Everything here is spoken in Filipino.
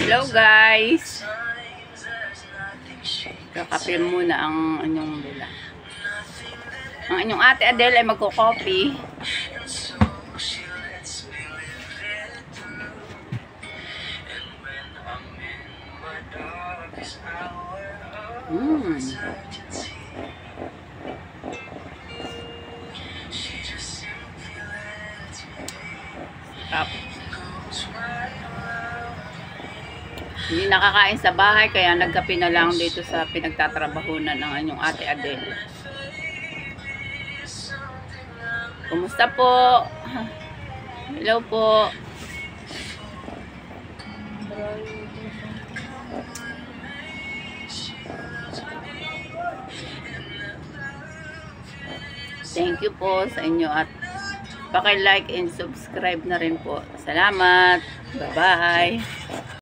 Hello guys! Kakapil muna ang inyong dula. Ang inyong ate Adele ay magko-coffee. Sarap. Hindi nakakain sa bahay kaya nagkape na lang dito sa pinagtatrabahunan ng anyong ate Adele. Kumusta po? Hello po. Thank you po sa inyo at paki-like and subscribe na rin po. Salamat. Bye-bye.